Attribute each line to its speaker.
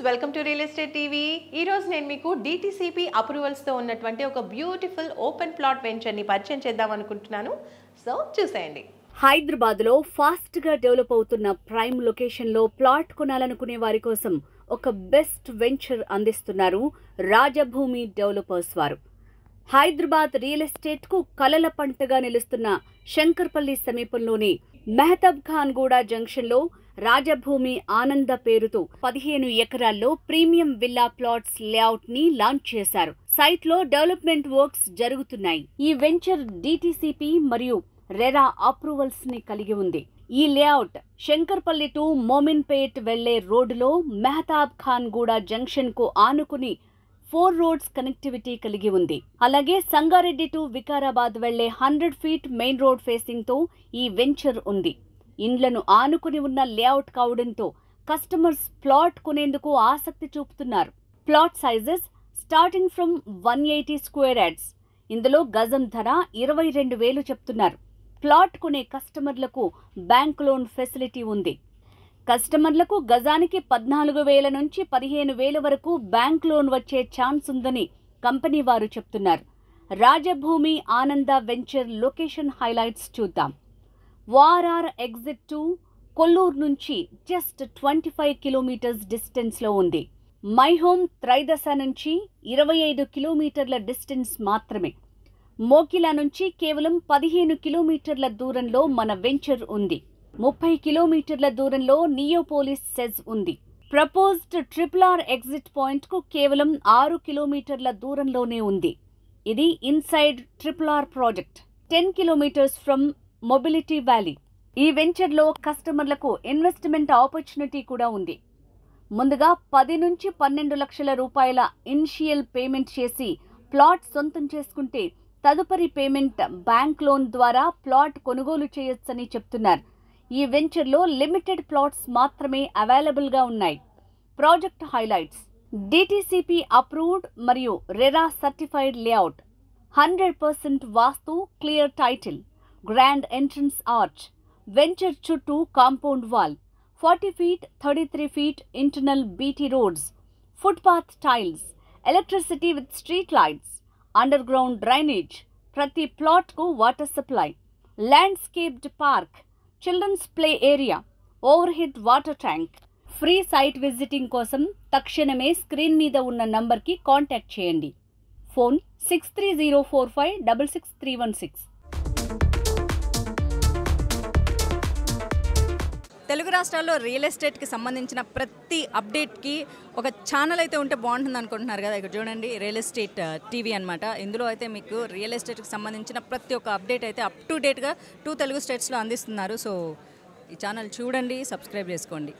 Speaker 1: Welcome to real estate TV. ఈ రోజు నేను మీకు డిటిసిపి అప్రూవల్స్ తో ఉన్నటువంటి ఒక బ్యూటిఫుల్ ఓపెన్ ప్లాట్ వెంచర్ ని పరిచయం చేద్దాం అనుకుంటున్నాను. సో చూసేయండి.
Speaker 2: హైదరాబాద్ లో ఫాస్ట్ గా డెవలప్ అవుతున్న ప్రైమ్ లొకేషన్ లో ప్లాట్ కొనాలనుకునే వారి కోసం ఒక బెస్ట్ వెంచర్ అందిస్తున్నారు రాజభూమి డెవలపర్స్ వారు. హైదరాబాద్ రియల్ ఎస్టేట్ కు కలల పంటగా నిలుస్తున్న శంకర్పల్లి సమీపంలోని మెహతాబ్ ఖాన్ గూడ జంక్షన్ లో రాజభూమి ఆనంద పేరుతో 15 ఎకరాల్లో ప్రీమియం విల్లా ప్లాట్స్ లేఅవుట్ ని లాంచ్ చేశారు. సైట్ లో డెవలప్మెంట్ వర్క్స్ జరుగుతున్నాయి. ఈ వెంచర్ డిటిసిపి మరియు రెరా అప్రూవల్స్ ని కలిగి ఉంది. ఈ లేఅవుట్ శంకర్పల్లి టు మోమిన్పేట్ వెళ్లే రోడ్డులో మెహతాబ్ ఖాన్ గూడ జంక్షన్ కు ఆనుకుని 4 రోడ్స్ కనెక్టివిటీ కలిగి ఉంది. అలాగే సంగారెడ్డి టు వికారాబాద్ వెళ్లే 100 ఫీట్ మెయిన్ రోడ్ ఫేసింగ్ తో ఈ వెంచర్ ఉంది. ఇండ్లను ఆనుకుని ఉన్న లేఅవుట్ కావడంతో కస్టమర్స్ ప్లాట్ కొనేందుకు ఆసక్తి చూపుతున్నారు. Plot sizes starting from 180 square yards. ఇందులో గజం ధర 22,000 చెప్తున్నారు. ప్లాట్ కొనే కస్టమర్లకు బ్యాంక్ లోన్ ఫెసిలిటీ ఉంది. కస్టమర్లకు గజానికి 14,000 నుంచి 15,000 వరకు బ్యాంక్ లోన్ వచ్చే ఛాన్స్ ఉందని కంపెనీ వారు చెప్తున్నారు. రాజభూమి ఆనంద వెంచర్ లొకేషన్ హైలైట్స్ చూద్దాం. వారార్ ఎగ్జిట్ టు కొల్లూరు నుంచి జస్ట్ 25 కిలోమీటర్స్ డిస్టెన్స్ లో ఉంది. మై హోమ్ త్రైదశ నుంచి 25 కిలోమీటర్ల డిస్టెన్స్ మాత్రమే. మోకిలా నుంచి కేవలం 15 కిలోమీటర్ల దూరంలో మన వెంచర్ ఉంది. 30 కిలోమీటర్ల దూరంలో నియోపోలిస్ సెజ్ ఉంది. ప్రపోజ్డ్ RRR ఎగ్జిట్ పాయింట్ కు కేవలం 6 కిలోమీటర్ల దూరంలోనే ఉంది. ఇది inside RRR project 10 kilometres from mobility valley. ఈ వెంచర్లో కస్టమర్లకు ఇన్వెస్ట్మెంట్ ఆపర్చునిటీ కూడా ఉంది. ముందుగా 10 నుంచి 12 లక్షల రూపాయల ఇనిషియల్ పేమెంట్ చేసి ప్లాట్ సొంతం చేసుకుంటే తదుపరి పేమెంట్ బ్యాంక్ లోన్ ద్వారా ప్లాట్ కొనుగోలు చేయొచ్చని చెప్తున్నారు. ఈ వెంచర్లో లిమిటెడ్ ప్లాట్స్ మాత్రమే అవైలబుల్ గా ఉన్నాయి. ప్రాజెక్ట్ హైలైట్స్: డిటిసిపి అప్రూవ్డ్ మరియు RERA certified layout, 100% vastu, clear title, grand entrance arch, venture చుట్టూ compound wall, 40 feet 33 feet internal BT roads, footpath tiles, electricity with street lights, underground drainage, ప్రతి plot కు water supply, landscaped park, children's play area, overhead water tank. Free site visiting కోసం తక్షణమే screen మీద ఉన్న నంబర్కి contact చేయండి. Phone 6304566316.
Speaker 3: Telugu రాష్ట్రాల్లో real ఎస్టేట్కి సంబంధించిన ప్రతి అప్డేట్కి ఒక ఛానల్ అయితే ఉంటే బాగుంటుంది అనుకుంటున్నారు కదా. ఇక్కడ చూడండి, రియల్ ఎస్టేట్ టీవీ అనమాట. ఇందులో అయితే మీకు రియల్ ఎస్టేట్కి సంబంధించిన ప్రతి ఒక్క అప్డేట్ అయితే అప్ టు డేట్గా 2 తెలుగు స్టేట్స్లో అందిస్తున్నారు. సో ఈ ఛానల్ చూడండి, సబ్స్క్రైబ్ చేసుకోండి.